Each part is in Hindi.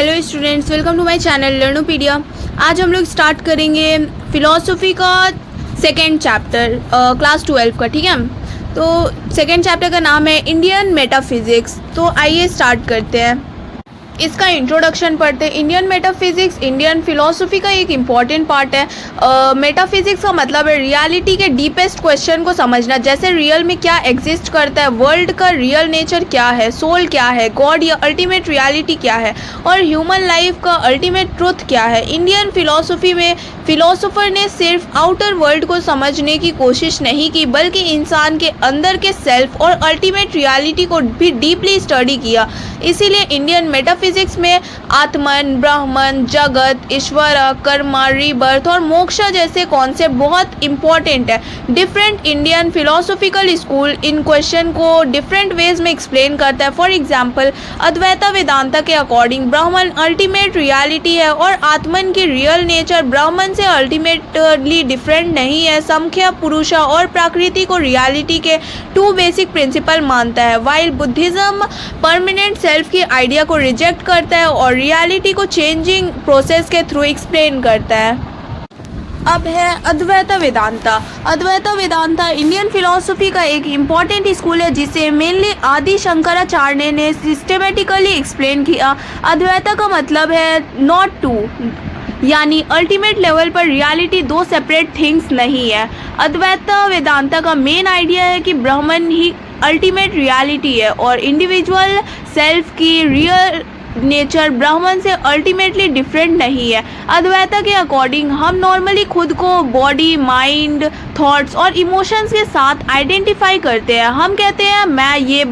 Hello students, welcome to my channel Learnopedia. आज हम लोग स्टार्ट करेंगे फिलॉसफी का सेकेंड चैप्टर क्लास 12 का। ठीक है, तो सेकेंड चैप्टर का नाम है इंडियन मेटाफिजिक्स। तो आइए स्टार्ट करते हैं। इसका इंट्रोडक्शन पढ़ते हैं। इंडियन मेटाफिजिक्स इंडियन फिलॉसफी का एक इम्पॉर्टेंट पार्ट है। मेटाफिजिक्स का मतलब है रियलिटी के डीपेस्ट क्वेश्चन को समझना, जैसे रियल में क्या एग्जिस्ट करता है, वर्ल्ड का रियल नेचर क्या है, सोल क्या है, गॉड या अल्टीमेट रियलिटी क्या है, और ह्यूमन लाइफ का अल्टीमेट ट्रुथ क्या है। इंडियन फिलॉसफी में फिलोसोफर ने सिर्फ आउटर वर्ल्ड को समझने की कोशिश नहीं की, बल्कि इंसान के अंदर के सेल्फ और अल्टीमेट रियलिटी को भी डीपली स्टडी किया। इसीलिए इंडियन मेटाफिजिक्स में आत्मन, ब्राह्मण, जगत, ईश्वर, कर्म, रीबर्थ और मोक्ष जैसे कॉन्सेप्ट बहुत इंपॉर्टेंट है। डिफरेंट इंडियन फिलोसॉफिकल स्कूल इन क्वेश्चन को डिफरेंट वेज में एक्सप्लेन करता है। फॉर एग्जाम्पल, अद्वैता वेदांता के अकॉर्डिंग ब्राह्मण अल्टीमेट रियलिटी है और आत्मन की रियल नेचर ब्राह्मण से अल्टीमेटली डिफरेंट नहीं है। संख्या, पुरुष और प्रकृति को रियलिटी के टू बेसिक प्रिंसिपल मानता है, वाइल बुद्धिज्म परमानेंट सेल्फ की आइडिया को रिजेक्ट करता है और रियलिटी को चेंजिंग प्रोसेस के थ्रू एक्सप्लेन करता है। अब है अद्वैता वेदांता। अद्वैता वेदांता इंडियन फिलॉसफी का एक इम्पॉर्टेंट स्कूल है, जिसे मेनली आदि शंकराचार्य ने सिस्टेमेटिकली एक्सप्लेन किया। अद्वैता का मतलब है नॉट टू, यानी अल्टीमेट लेवल पर रियलिटी दो सेपरेट थिंग्स नहीं है। अद्वैता वेदांता का मेन आइडिया है कि ब्राह्मण ही अल्टीमेट रियलिटी है और इंडिविजुअल सेल्फ की रियल नेचर ब्राह्मण से अल्टीमेटली डिफरेंट नहीं है। अद्वैता के अकॉर्डिंग हम नॉर्मली खुद को बॉडी, माइंड, थॉट्स और इमोशंस के साथ आइडेंटिफाई करते हैं। हम कहते हैं मैं ये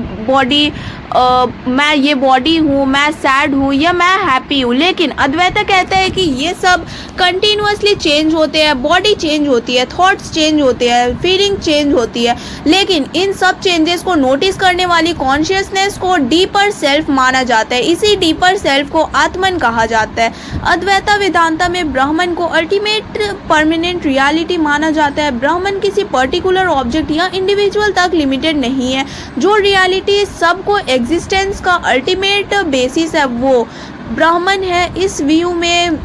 बॉडी हूँ, मैं सैड हूँ या मैं हैप्पी हूँ, लेकिन अद्वैता कहता है कि ये सब कंटिन्यूसली चेंज होते हैं। बॉडी चेंज होती है, थॉट्स चेंज होते हैं, फीलिंग चेंज होती है, लेकिन इन सब चेंजेस को नोटिस करने वाली कॉन्शियसनेस को डीपर सेल्फ माना जाता है। इसी डीपर सेल्फ को आत्मन कहा जाता है। अद्वैता वेदांता में ब्राह्मण को अल्टीमेट परमानेंट रियलिटी माना जाता है। ब्राह्मण किसी पर्टिकुलर ऑब्जेक्ट या इंडिविजुअल तक लिमिटेड नहीं है। जो रियलिटी सबको एग्जिस्टेंस का अल्टीमेट बेसिस है वो ब्राह्मण है। इस व्यू में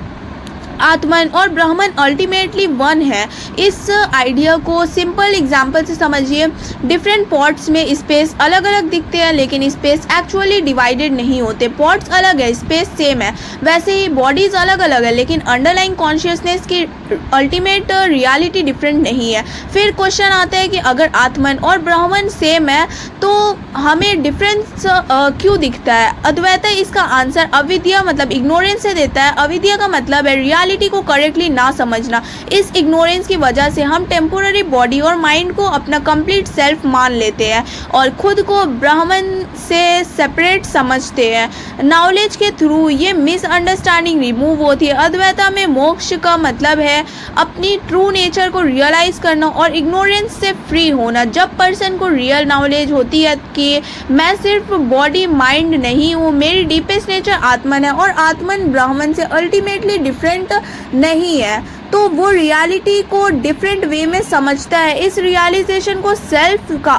आत्मन और ब्राह्मण अल्टीमेटली वन है। इस आइडिया को सिंपल एग्जांपल से समझिए। डिफरेंट पॉट्स में स्पेस अलग अलग दिखते हैं, लेकिन स्पेस एक्चुअली डिवाइडेड नहीं होते। पॉट्स अलग है, स्पेस सेम है। वैसे ही बॉडीज अलग अलग है, लेकिन अंडरलाइंग कॉन्शियसनेस की अल्टीमेट रियलिटी डिफरेंट नहीं है। फिर क्वेश्चन आता है कि अगर आत्मन और ब्राह्मण सेम है तो हमें डिफरेंस क्यों दिखता है। अद्वैता इसका आंसर अविद्या मतलब इग्नोरेंस से देता है। अविद्या का मतलब है रियलिटी को करेक्टली ना समझना। इस इग्नोरेंस की वजह से हम टेम्पोररी बॉडी और माइंड को अपना कंप्लीट सेल्फ मान लेते हैं और खुद को ब्राह्मण से सेपरेट समझते हैं। नॉलेज के थ्रू ये मिसअंडरस्टैंडिंग रिमूव होती है। अद्वैता में मोक्ष का मतलब है अपनी ट्रू नेचर को रियलाइज करना और इग्नोरेंस से फ्री होना। जब पर्सन को रियल नॉलेज होती है कि मैं सिर्फ बॉडी माइंड नहीं हूँ, मेरी डीपेस्ट नेचर आत्मन है और आत्मन ब्राह्मण से अल्टीमेटली डिफरेंट नहीं है, तो वो रियलिटी को डिफरेंट वे में समझता है। इस रियलाइजेशन को सेल्फ का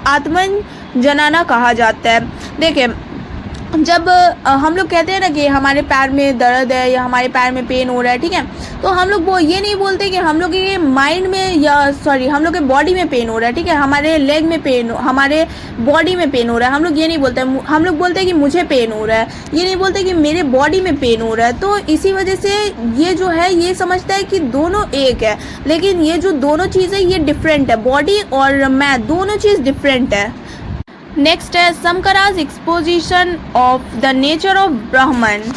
आत्मन जनाना कहा जाता है। देखिए, जब हम लोग कहते हैं ना कि हमारे पैर में दर्द है या हमारे पैर में पेन हो रहा है, ठीक है, तो हम लोग वो ये नहीं बोलते कि हम लोग के माइंड में हम लोग के बॉडी में पेन हो रहा है, ठीक है, हमारे लेग में पेन, हमारे बॉडी में पेन हो रहा है। हम लोग ये नहीं बोलते। हम लोग बोलते हैं कि मुझे पेन हो रहा है, ये नहीं बोलते कि मेरे बॉडी में पेन हो रहा है। तो इसी वजह से ये जो है ये समझता है कि दोनों एक है, लेकिन ये जो दोनों चीज़ें ये डिफरेंट है। बॉडी और मैं दोनों चीज़ डिफरेंट है। नेक्स्ट है Shankara's exposition of the nature of Brahman.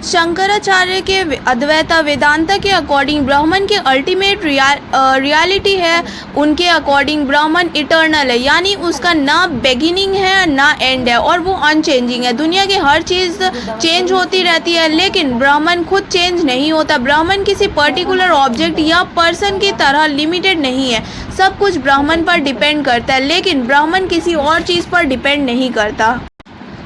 Shankaracharya के अद्वैता वेदांता के अकॉर्डिंग ब्राह्मण के अल्टीमेट रियलिटी है। उनके अकॉर्डिंग ब्राह्मण इटर्नल है, यानी उसका ना बिगिनिंग है ना एंड है और वो अनचेंजिंग है। दुनिया की हर चीज़ चेंज होती रहती है, लेकिन ब्राह्मण खुद चेंज नहीं होता। ब्राह्मण किसी पर्टिकुलर ऑब्जेक्ट या पर्सन की तरह लिमिटेड नहीं है। सब कुछ ब्राह्मण पर डिपेंड करता है, लेकिन ब्राह्मण किसी और चीज़ पर डिपेंड नहीं करता।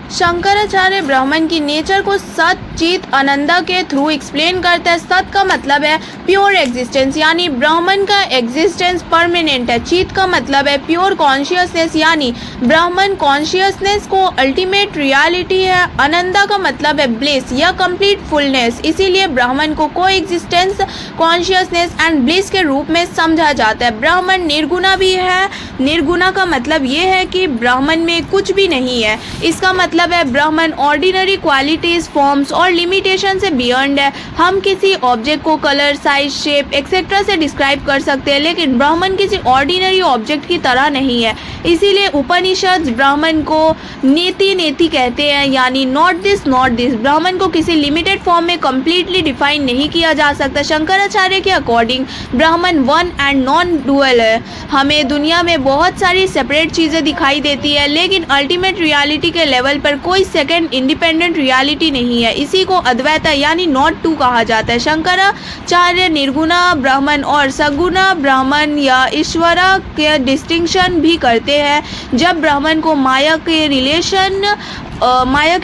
शंकराचार्य ब्राह्मण की नेचर को सत चित आनंदा के थ्रू एक्सप्लेन करता है। सत का मतलब है प्योर एग्जिस्टेंस, यानी ब्राह्मण का एग्जिस्टेंस परमानेंट है। चित का मतलब है प्योर कॉन्शियसनेस, यानी ब्राह्मण कॉन्शियसनेस को अल्टीमेट रियलिटी है। आनंदा का मतलब है ब्लिस या कंप्लीट फुलनेस, इसीलिए ब्राह्मण को को एग्जिस्टेंस, कॉन्शियसनेस एंड ब्लिस के रूप में समझा जाता है। ब्राह्मण निर्गुणा भी है। निर्गुणा का मतलब ये है कि ब्राह्मण में कुछ भी नहीं है। इसका मतलब है ब्राह्मण ऑर्डिनरी क्वालिटीज, फॉर्म्स और लिमिटेशन से बियॉन्ड है। हम किसी ऑब्जेक्ट को कलर, साइज, शेप एक्सेट्रा से डिस्क्राइब कर सकते हैं, लेकिन ब्राह्मण किसी ऑर्डिनरी ऑब्जेक्ट की तरह नहीं है। इसीलिए उपनिषद ब्राह्मण को नेति नेति कहते हैं, यानी नॉट दिस नॉट दिस। ब्राह्मण को किसी लिमिटेड फॉर्म में कंप्लीटली डिफाइन नहीं किया जा सकता। शंकराचार्य के अकॉर्डिंग ब्राह्मण वन एंड नॉन डुअल है। हमें दुनिया में बहुत सारी सेपरेट चीज़ें दिखाई देती है, लेकिन अल्टीमेट रियलिटी के लेवल पर कोई सेकंड इंडिपेंडेंट रियलिटी नहीं है। इसी को अद्वैत यानी नॉट टू कहा जाता है। शंकराचार्य निर्गुणा ब्राह्मण और सगुणा ब्राह्मण या ईश्वरा के डिस्टिंक्शन भी करते हैं। जब ब्राह्मण को माया के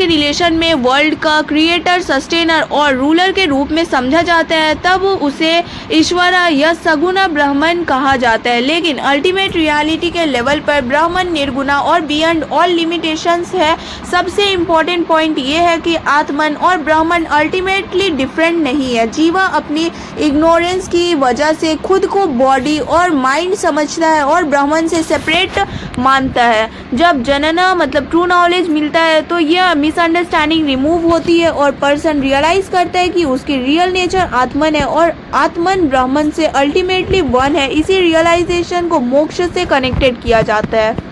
रिलेशन में वर्ल्ड का क्रिएटर, सस्टेनर और रूलर के रूप में समझा जाता है, तब उसे ईश्वरा या सगुणा ब्राह्मण कहा जाता है। लेकिन अल्टीमेट रियलिटी के लेवल पर ब्राह्मण निर्गुणा और बियॉन्ड ऑल लिमिटेशंस है। सबसे इम्पोर्टेंट पॉइंट ये है कि आत्मन और ब्राह्मण अल्टीमेटली डिफरेंट नहीं है। जीवा अपनी इग्नोरेंस की वजह से खुद को बॉडी और माइंड समझता है और ब्राह्मण से सेपरेट मानता है। जब जनना मतलब ट्रू नॉलेज मिलता है तो यह मिसअंडरस्टैंडिंग रिमूव होती है और पर्सन रियलाइज करता है कि उसकी रियल नेचर आत्मन है और आत्मन ब्राह्मण से अल्टीमेटली वन है। इसी रियलाइजेशन को मोक्ष से कनेक्टेड किया जाता है।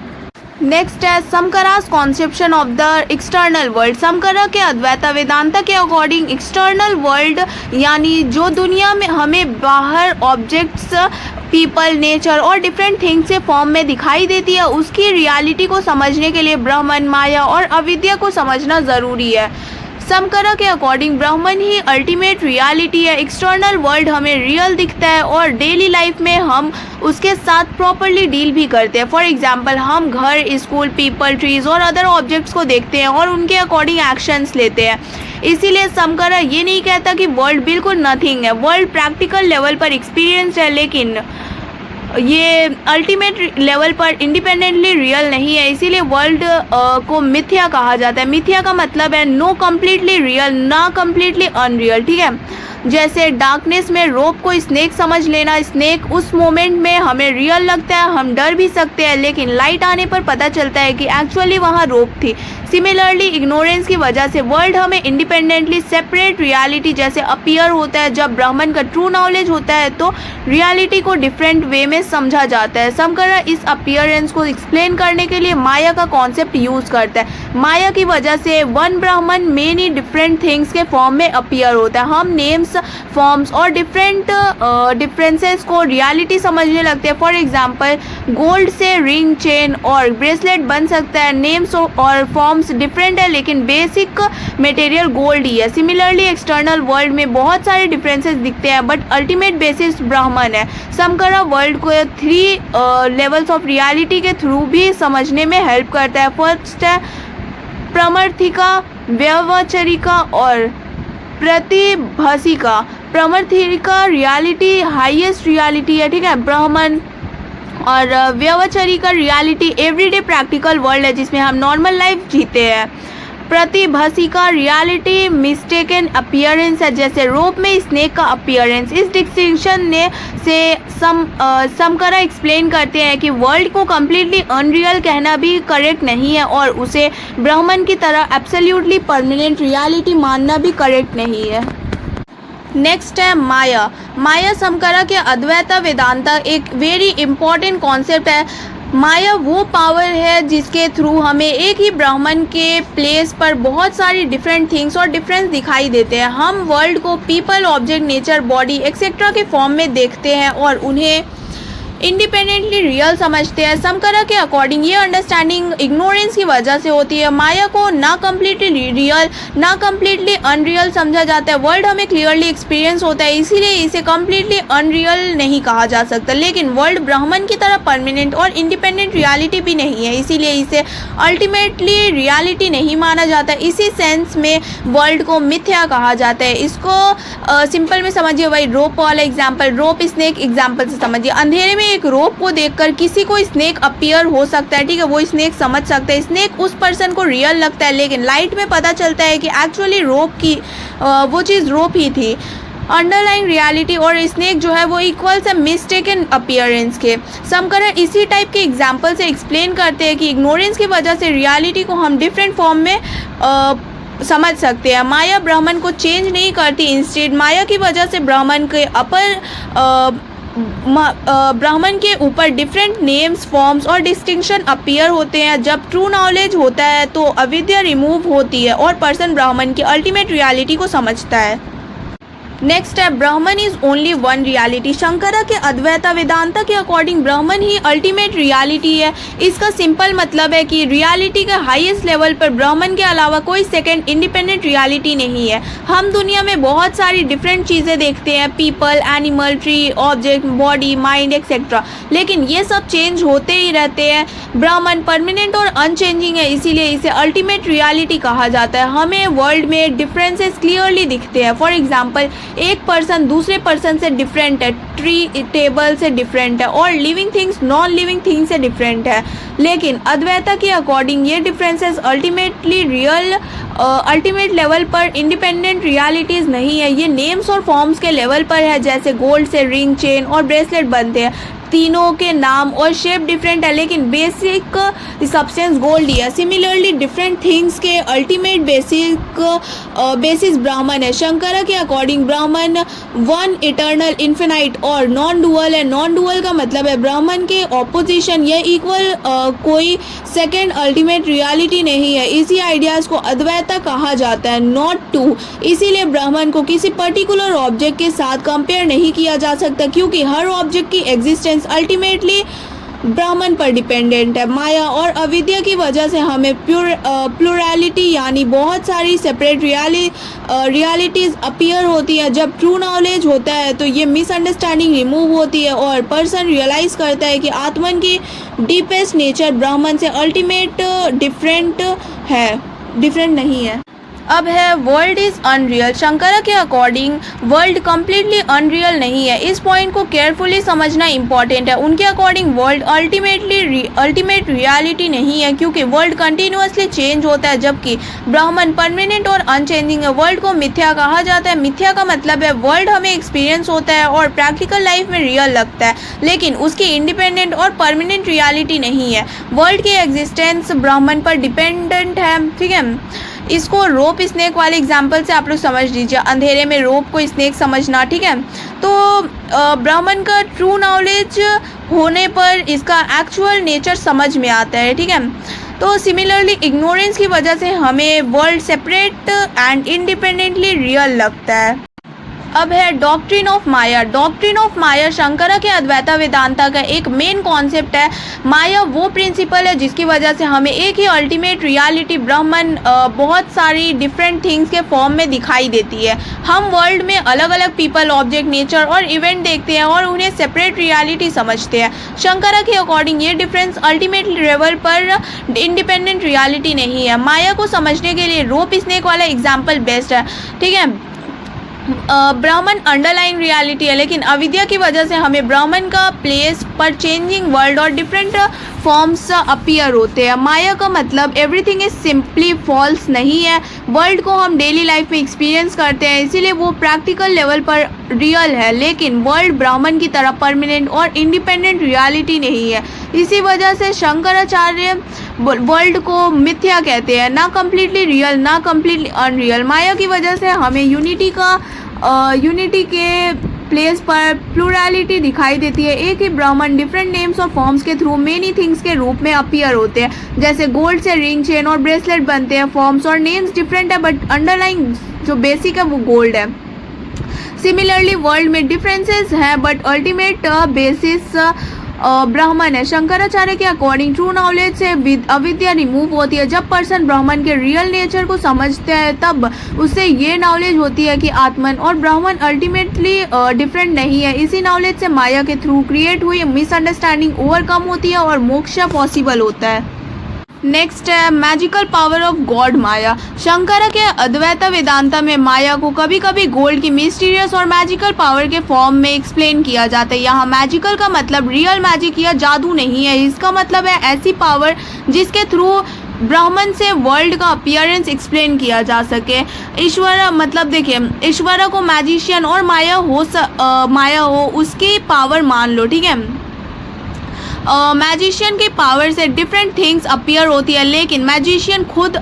नेक्स्ट है Shankara's conception of the external world. Shankara के अद्वैत वेदांता के अकॉर्डिंग एक्सटर्नल वर्ल्ड यानी जो दुनिया में हमें बाहर ऑब्जेक्ट्स, पीपल, नेचर और डिफरेंट थिंग्स के फॉर्म में दिखाई देती है, उसकी रियलिटी को समझने के लिए ब्राह्मण, माया और अविद्या को समझना ज़रूरी है। समकरा के अकॉर्डिंग ब्राह्मण ही अल्टीमेट रियलिटी है। एक्सटर्नल वर्ल्ड हमें रियल दिखता है और डेली लाइफ में हम उसके साथ प्रॉपरली डील भी करते हैं। फॉर एग्जांपल हम घर, स्कूल, पीपल, ट्रीज और अदर ऑब्जेक्ट्स को देखते हैं और उनके अकॉर्डिंग एक्शंस लेते हैं। इसीलिए समकरा ये नहीं कहता कि वर्ल्ड बिल्कुल नथिंग है। वर्ल्ड प्रैक्टिकल लेवल पर एक्सपीरियंस है, लेकिन ये अल्टीमेट लेवल पर इंडिपेंडेंटली रियल नहीं है। इसीलिए वर्ल्ड को मिथ्या कहा जाता है। मिथ्या का मतलब है नो कम्प्लीटली रियल, ना कम्प्लीटली अनरियल। ठीक है, जैसे डार्कनेस में रोप को स्नेक समझ लेना। स्नेक उस मोमेंट में हमें रियल लगता है, हम डर भी सकते हैं, लेकिन लाइट आने पर पता चलता है कि एक्चुअली वहाँ रोप थी। सिमिलरली इग्नोरेंस की वजह से वर्ल्ड हमें इंडिपेंडेंटली सेपरेट रियलिटी जैसे अपीयर होता है। जब ब्राह्मण का ट्रू नॉलेज होता है तो रियलिटी को डिफरेंट वे में समझा जाता है। समकरा इस अपीयरेंस को एक्सप्लेन करने के लिए माया का कॉन्सेप्ट यूज करता है। माया की वजह से वन ब्राह्मण मेनी डिफरेंट थिंग्स के फॉर्म में अपीयर होता है। हम नेम्स, फॉर्म्स और डिफरेंसेस को रियलिटी समझने लगते हैं। फॉर एग्जाम्पल गोल्ड से रिंग, चेन और ब्रेसलेट बन सकता है। नेम्स और फॉर्म्स डिफरेंट है, लेकिन बेसिक मटेरियल गोल्ड ही है। सिमिलरली एक्सटर्नल वर्ल्ड में बहुत सारे डिफरेंसेस दिखते हैं, बट अल्टीमेट बेसिस ब्राह्मण है। समकरा वर्ल्ड को 3 लेवल्स ऑफ रियलिटी के थ्रू भी समझने में हेल्प करता है। फर्स्ट है प्रमर्थिका, व्यवचरिका और प्रतिभासिका। प्रमर्थिका रियलिटी हाईएस्ट रियलिटी है, ठीक है, ब्राह्मण। और व्यवचरिका रियलिटी एवरीडे प्रैक्टिकल वर्ल्ड है जिसमें हम नॉर्मल लाइफ जीते हैं। प्रतिभासिका रियलिटी मिस्टेकन अपीयरेंस है, जैसे रोप में स्नेक का अपीयरेंस। इस डिस्टिंक्शन से समकरा एक्सप्लेन करते हैं कि वर्ल्ड को कम्प्लीटली अनरियल कहना भी करेक्ट नहीं है और उसे ब्राह्मण की तरह एब्सोल्युटली परमानेंट रियलिटी मानना भी करेक्ट नहीं है। नेक्स्ट है माया। माया समकरा के अद्वैत वेदांता एक वेरी इंपॉर्टेंट कॉन्सेप्ट है। माया वो पावर है जिसके थ्रू हमें एक ही ब्राह्मण के प्लेस पर बहुत सारी डिफरेंट थिंग्स और डिफरेंस दिखाई देते हैं। हम वर्ल्ड को people, object, nature, body etcetera के फॉर्म में देखते हैं और उन्हें इंडिपेंडेंटली रियल समझते हैं। शंकरा के अकॉर्डिंग ये अंडरस्टैंडिंग इग्नोरेंस की वजह से होती है। माया को ना कम्प्लीटली रियल ना कम्प्लीटली अनरियल समझा जाता है। वर्ल्ड हमें क्लियरली एक्सपीरियंस होता है, इसीलिए इसे कम्प्लीटली अनरियल नहीं कहा जा सकता। लेकिन वर्ल्ड ब्रह्मन की तरह परमानेंट और इंडिपेंडेंट रियलिटी भी नहीं है, इसीलिए इसे अल्टीमेटली रियलिटी नहीं माना जाता। इसी सेंस में वर्ल्ड को मिथ्या कहा जाता है। इसको सिंपल में समझिए, वही रोप वाला एग्जाम्पल, रोप स्नेक एग्जाम्पल से समझिए। अंधेरे में एक रोप को देखकर किसी को स्नेक अपीयर हो सकता है, ठीक है, वो स्नेक समझ सकता है, स्नेक उस पर्सन को रियल लगता है, लेकिन लाइट में पता चलता है कि एक्चुअली रोप की वो चीज़ रोप ही थी। अंडरलाइन रियलिटी और स्नेक जो है वो इक्वल्स है मिस्टेकन अपीयरेंस के। शंकरा इसी टाइप के एग्जाम्पल से एक्सप्लेन करते हैं कि इग्नोरेंस की वजह से रियलिटी को हम डिफरेंट फॉर्म में समझ सकते हैं। माया ब्राह्मण को चेंज नहीं करती, इंस्टेड माया की वजह से ब्राह्मण के ब्राह्मण के ऊपर डिफरेंट नेम्स, फॉर्म्स और डिस्टिंक्शन अपीयर होते हैं। जब ट्रू नॉलेज होता है तो अविद्या रिमूव होती है और पर्सन ब्राह्मण की अल्टीमेट रियलिटी को समझता है। नेक्स्ट है ब्राह्मण is only one reality. Shankara के अद्वैता वेदांता के अकॉर्डिंग ब्राह्मण ही अल्टीमेट रियलिटी है। इसका सिंपल मतलब है कि रियलिटी के हाईएस्ट लेवल पर ब्राह्मण के अलावा कोई सेकंड इंडिपेंडेंट रियलिटी नहीं है। हम दुनिया में बहुत सारी डिफरेंट चीज़ें देखते हैं, people, animal, tree, object, body, mind etcetera, लेकिन ये सब चेंज होते ही रहते हैं। ब्राह्मण परमानेंट और अनचेंजिंग है, इसीलिए इसे अल्टीमेट रियलिटी कहा जाता है। हमें वर्ल्ड में डिफरेंसेस क्लियरली दिखते हैं। फॉर एग्जाम्पल, एक पर्सन दूसरे पर्सन से डिफरेंट है, ट्री टेबल से डिफरेंट है, और living things non living things से डिफरेंट है। लेकिन अद्वैता के अकॉर्डिंग ये differences ultimately real ultimate level पर इंडिपेंडेंट रियलिटीज़ नहीं है, ये नेम्स और फॉर्म्स के लेवल पर है। जैसे गोल्ड से रिंग, चेन और ब्रेसलेट बनते हैं, तीनों के नाम और शेप डिफरेंट है, लेकिन बेसिक सब्सटेंस गोल्ड ही है। सिमिलरली डिफरेंट थिंग्स के अल्टीमेट बेसिस ब्राह्मण है। शंकरा के अकॉर्डिंग ब्राह्मण वन, इटर्नल, इन्फिनाइट और नॉन डुअल है। नॉन डुअल का मतलब है ब्राह्मण के ऑपोजिशन या इक्वल कोई सेकेंड अल्टीमेट रियलिटी नहीं है। इसी आइडियाज़ को अद्वैता कहा जाता है, नॉट टू। इसीलिए ब्राह्मण को किसी पर्टिकुलर ऑब्जेक्ट के साथ कंपेयर नहीं किया जा सकता, क्योंकि हर ऑब्जेक्ट की एग्जिस्टेंस अल्टीमेटली ब्राह्मण पर डिपेंडेंट है। माया और अविद्या की वजह से हमें प्लुरलिटी यानी बहुत सारी सेपरेट रियलिटीज़ अपीयर होती है। जब ट्रू नॉलेज होता है तो ये मिसअंडरस्टैंडिंग रिमूव होती है और पर्सन रियलाइज़ करता है कि आत्मन की डीपेस्ट नेचर ब्राह्मण से अल्टीमेट डिफरेंट नहीं है। अब है वर्ल्ड इज़ अनरियल। शंकरा के अकॉर्डिंग वर्ल्ड कम्प्लीटली अनरियल नहीं है। इस पॉइंट को केयरफुली समझना इंपॉर्टेंट है। उनके अकॉर्डिंग वर्ल्ड अल्टीमेट रियलिटी नहीं है, क्योंकि वर्ल्ड कंटिन्यूसली चेंज होता है, जबकि ब्राह्मण परमानेंट और अनचेंजिंग है। वर्ल्ड को मिथ्या कहा जाता है। मिथ्या का मतलब है वर्ल्ड हमें एक्सपीरियंस होता है और प्रैक्टिकल लाइफ में रियल लगता है, लेकिन उसकी इंडिपेंडेंट और परमानेंट रियलिटी नहीं है। वर्ल्ड की एग्जिस्टेंस ब्राह्मण पर डिपेंडेंट है, ठीक है। इसको रोप स्नेक वाले एग्जाम्पल से आप लोग समझ लीजिए। अंधेरे में रोप को स्नेक समझना, ठीक है। तो ब्राह्मण का ट्रू नॉलेज होने पर इसका एक्चुअल नेचर समझ में आता है, ठीक है। तो सिमिलरली इग्नोरेंस की वजह से हमें world separate and independently real लगता है। अब है doctrine of Maya. Doctrine of Maya Shankara के अद्वैता वेदांता का एक मेन कॉन्सेप्ट है। माया वो प्रिंसिपल है जिसकी वजह से हमें एक ही अल्टीमेट रियलिटी ब्राह्मण बहुत सारी डिफरेंट थिंग्स के फॉर्म में दिखाई देती है। हम वर्ल्ड में अलग अलग पीपल, ऑब्जेक्ट, नेचर और इवेंट देखते हैं और उन्हें सेपरेट रियलिटी समझते हैं। शंकरा के अकॉर्डिंग ये डिफरेंस अल्टीमेट लेवल पर इंडिपेंडेंट रियलिटी नहीं है। माया को समझने के लिए रोप स्नेक वाला एग्जाम्पल बेस्ट है, ठीक है। ब्राह्मण अंडरलाइन रियलिटी है, लेकिन अविद्या की वजह से हमें ब्राह्मण का प्लेस पर चेंजिंग वर्ल्ड और डिफरेंट फॉर्म्स अपीयर होते हैं। माया का मतलब एवरीथिंग इज सिंपली फॉल्स नहीं है। वर्ल्ड को हम डेली लाइफ में एक्सपीरियंस करते हैं, इसीलिए वो प्रैक्टिकल लेवल पर रियल है, लेकिन वर्ल्ड ब्राह्मण की तरह परमानेंट और इंडिपेंडेंट रियलिटी नहीं है। इसी वजह से शंकराचार्य वर्ल्ड को मिथ्या कहते हैं, ना कम्प्लीटली रियल ना कम्प्लीटली अनरियल। माया की वजह से हमें यूनिटी के प्लेस पर प्लुरलिटी दिखाई देती है। एक ही ब्राह्मण डिफरेंट नेम्स और फॉर्म्स के थ्रू मेनी थिंग्स के रूप में अपीयर होते हैं। जैसे गोल्ड से रिंग, चेन और ब्रेसलेट बनते हैं। फॉर्म्स और नेम्स डिफरेंट है, बट अंडरलाइंग जो बेसिक है वो गोल्ड है। सिमिलरली वर्ल्ड में डिफरेंसेस हैं, बट अल्टीमेट बेसिस ब्राह्मण है। शंकराचार्य के अकॉर्डिंग ट्रू नॉलेज से अविद्या रिमूव होती है। जब पर्सन ब्राह्मण के रियल नेचर को समझते हैं तब उससे ये नॉलेज होती है कि आत्मन और ब्राह्मण अल्टीमेटली डिफरेंट नहीं है। इसी नॉलेज से माया के थ्रू क्रिएट हुई मिसअंडरस्टैंडिंग ओवरकम होती है और मोक्ष पॉसिबल होता है। नेक्स्ट है मैजिकल पावर ऑफ गॉड माया। शंकर के अद्वैत वेदांता में माया को कभी कभी गोल्ड की मिस्टीरियस और मैजिकल पावर के फॉर्म में एक्सप्लेन किया जाता है। यहाँ मैजिकल का मतलब रियल मैजिक या जादू नहीं है। इसका मतलब है ऐसी पावर जिसके थ्रू ब्राह्मण से वर्ल्ड का अपीयरेंस एक्सप्लेन किया जा सके। ईश्वर मतलब देखिए, ईश्वर को मैजिशियन और माया हो उसकी पावर मान लो, ठीक है। मैजिशियन के पावर से डिफरेंट थिंग्स अपीयर होती है, लेकिन मैजिशियन खुद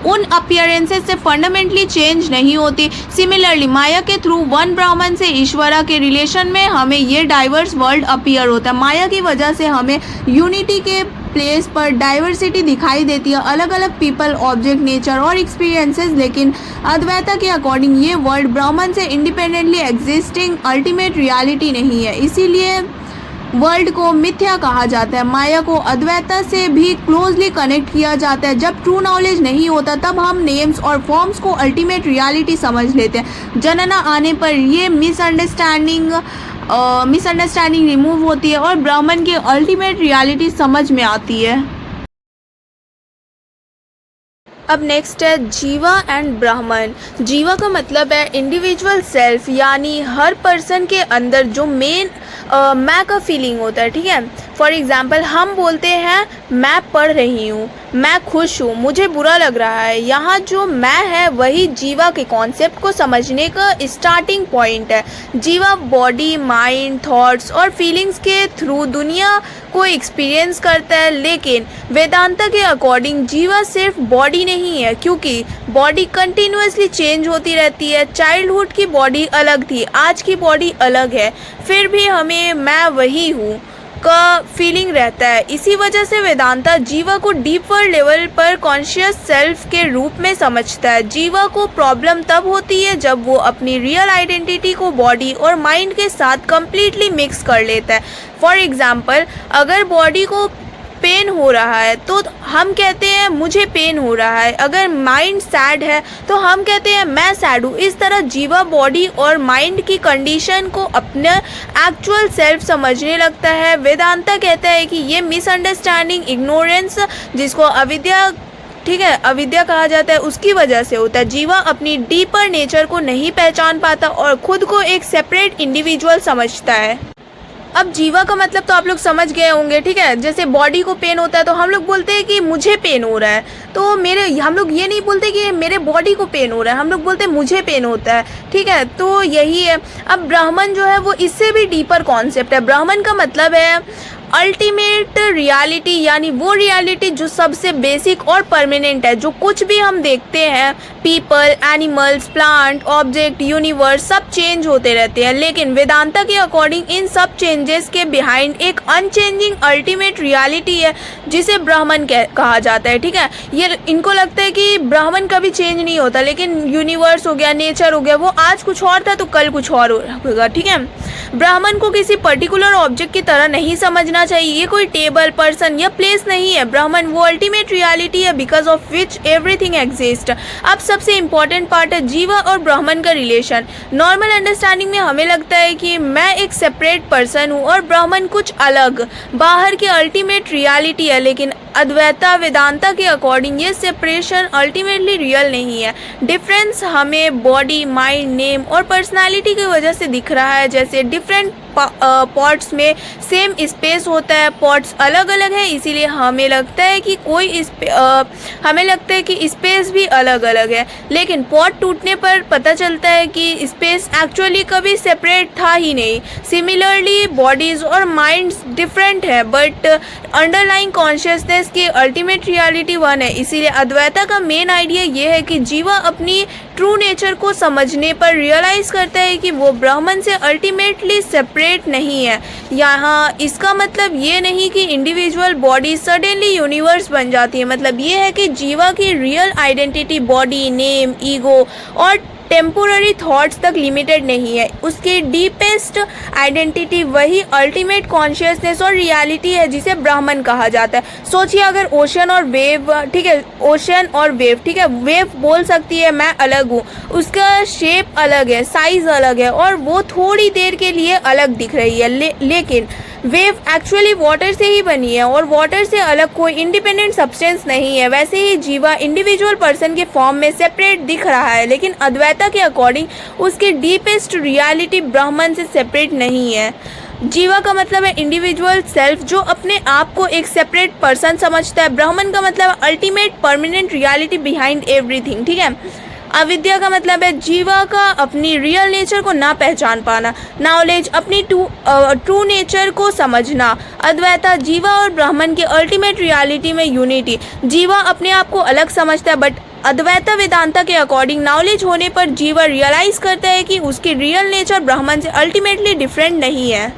उन अपीयरेंसेस से फंडामेंटली चेंज नहीं होती। सिमिलरली माया के थ्रू वन ब्राह्मण से ईश्वरा के रिलेशन में हमें ये डाइवर्स वर्ल्ड अपीयर होता है। माया की वजह से हमें यूनिटी के प्लेस पर डाइवर्सिटी दिखाई देती है, अलग अलग पीपल, ऑब्जेक्ट, नेचर और एक्सपीरियंसेस। लेकिन अद्वैता के अकॉर्डिंग ये वर्ल्ड ब्राह्मण से इंडिपेंडेंटली एग्जिस्टिंग अल्टीमेट रियलिटी नहीं है, इसीलिए वर्ल्ड को मिथ्या कहा जाता है। माया को अद्वैता से भी क्लोजली कनेक्ट किया जाता है। जब ट्रू नॉलेज नहीं होता तब हम नेम्स और फॉर्म्स को अल्टीमेट रियलिटी समझ लेते हैं। जनना आने पर ये मिसअंडरस्टैंडिंग रिमूव होती है और ब्राह्मण की अल्टीमेट रियलिटी समझ में आती है। अब नेक्स्ट है जीवा एंड ब्राह्मण। जीवा का मतलब है इंडिविजुअल सेल्फ, यानी हर पर्सन के अंदर जो मेन मैं का फीलिंग होता है, ठीक है। फॉर एग्जाम्पल हम बोलते हैं मैं पढ़ रही हूँ, मैं खुश हूँ, मुझे बुरा लग रहा है। यहाँ जो मैं है वही जीवा के कॉन्सेप्ट को समझने का स्टार्टिंग पॉइंट है। जीवा बॉडी, माइंड, थॉट्स और फीलिंग्स के थ्रू दुनिया को एक्सपीरियंस करता है, लेकिन वेदांता के अकॉर्डिंग जीवा सिर्फ बॉडी नहीं है, क्योंकि बॉडी कंटिन्यूसली चेंज होती रहती है। चाइल्डहुड की बॉडी अलग थी, आज की बॉडी अलग है, फिर भी हमें मैं वही हूँ का फीलिंग रहता है। इसी वजह से वेदांता जीवा को डीपर लेवल पर कॉन्शियस सेल्फ के रूप में समझता है। जीवा को प्रॉब्लम तब होती है जब वो अपनी रियल आइडेंटिटी को बॉडी और माइंड के साथ कंप्लीटली मिक्स कर लेता है। फॉर एग्जाम्पल अगर बॉडी को पेन हो रहा है तो हम कहते हैं मुझे पेन हो रहा है, अगर माइंड सैड है तो हम कहते हैं मैं सैड हूँ। इस तरह जीवा बॉडी और माइंड की कंडीशन को अपने एक्चुअल सेल्फ समझने लगता है। वेदांता कहता है कि ये मिसअंडरस्टैंडिंग, इग्नोरेंस, जिसको अविद्या, ठीक है, अविद्या कहा जाता है, उसकी वजह से होता है। जीवा अपनी डीपर नेचर को नहीं पहचान पाता और खुद को एक सेपरेट इंडिविजुअल समझता है। अब जीवा का मतलब तो आप लोग समझ गए होंगे, ठीक है। जैसे बॉडी को पेन होता है तो हम लोग बोलते हैं कि मुझे पेन हो रहा है, तो हम लोग ये नहीं बोलते कि मेरे बॉडी को पेन हो रहा है, हम लोग बोलते हैं मुझे पेन होता है, ठीक है। तो यही है। अब ब्राह्मण जो है वो इससे भी डीपर कॉन्सेप्ट है। ब्राह्मण का मतलब है अल्टीमेट रियलिटी, यानी वो रियलिटी जो सबसे बेसिक और परमानेंट है। जो कुछ भी हम देखते हैं, people, animals, plant, object, universe, सब चेंज होते रहते हैं, लेकिन वेदांता के अकॉर्डिंग इन सब चेंजेस के बिहाइंड एक अनचेंजिंग अल्टीमेट रियलिटी है, जिसे ब्राह्मण कहा जाता है, ठीक है। ये इनको लगता है कि ब्राह्मण कभी चेंज नहीं होता, लेकिन यूनिवर्स हो गया, नेचर हो गया, वो आज कुछ और था तो कल कुछ और होगा, ठीक है। ब्राह्मण को किसी पर्टिकुलर ऑब्जेक्ट की तरह नहीं समझना चाहिए। ये कोई टेबल, पर्सन या प्लेस नहीं है। ब्राह्मण वो अल्टीमेट रियलिटी है because of which everything exist. अब सबसे इंपॉर्टेंट पार्ट है जीवा और ब्राह्मण का रिलेशन। नॉर्मल अंडरस्टैंडिंग में हमें लगता है कि मैं एक सेपरेट पर्सन हूँ और ब्राह्मण कुछ अलग, बाहर की अल्टीमेट रियलिटी है, लेकिन अद्वैता वेदांता के अकॉर्डिंग ये सेपरेशन अल्टीमेटली रियल नहीं है। डिफरेंस हमें बॉडी, माइंड, नेम और पर्सनालिटी की वजह से दिख रहा है। जैसे डिफरेंट पॉट्स में सेम स्पेस होता है, पॉट्स अलग अलग है, इसीलिए हमें लगता है कि स्पेस भी अलग अलग है, लेकिन पॉट टूटने पर पता चलता है कि स्पेस एक्चुअली कभी सेपरेट था ही नहीं। सिमिलरली बॉडीज और माइंड्स डिफरेंट है, बट अंडरलाइंग कॉन्शियसनेस की अल्टीमेट रियलिटी वन है। इसीलिए अद्वैता का मेन आइडिया ये है कि जीवा अपनी ट्रू नेचर को समझने पर रियलाइज करता है कि वो ब्राह्मण से अल्टीमेटली सेपरेट नहीं है। यहाँ इसका मतलब ये नहीं कि इंडिविजुअल बॉडी सडनली यूनिवर्स बन जाती है, मतलब ये है कि जीवा की real identity body, name, ego और टेम्पोररी थॉट्स तक लिमिटेड नहीं है। उसकी डीपेस्ट आइडेंटिटी वही अल्टीमेट कॉन्शियसनेस और रियलिटी है जिसे ब्राह्मण कहा जाता है। सोचिए अगर ओशन और वेव, ठीक है, ओशन और वेव, ठीक है, वेव बोल सकती है मैं अलग हूँ, उसका शेप अलग है, साइज अलग है और वो थोड़ी देर के लिए अलग दिख रही है, लेकिन वेव एक्चुअली वाटर से ही बनी है और वाटर से अलग कोई इंडिपेंडेंट सब्सटेंस नहीं है। वैसे ही जीवा इंडिविजुअल पर्सन के फॉर्म में सेपरेट दिख रहा है, लेकिन अद्वैता के अकॉर्डिंग उसकी डीपेस्ट रियलिटी ब्राह्मण से सेपरेट नहीं है। जीवा का मतलब है इंडिविजुअल सेल्फ जो अपने आप को एक सेपरेट पर्सन समझता है। ब्राह्मण का मतलब ultimate permanent reality behind everything, ठीक है। अविद्या का मतलब है जीवा का अपनी रियल नेचर को ना पहचान पाना, नॉलेज अपनी ट्रू नेचर को समझना। अद्वैता जीवा और ब्राह्मण की अल्टीमेट रियलिटी में यूनिटी। जीवा अपने आप को अलग समझता है, बट अद्वैता वेदांता के अकॉर्डिंग नॉलेज होने पर जीवा रियलाइज करता है कि उसकी रियल नेचर ब्राह्मण से अल्टीमेटली डिफरेंट नहीं है।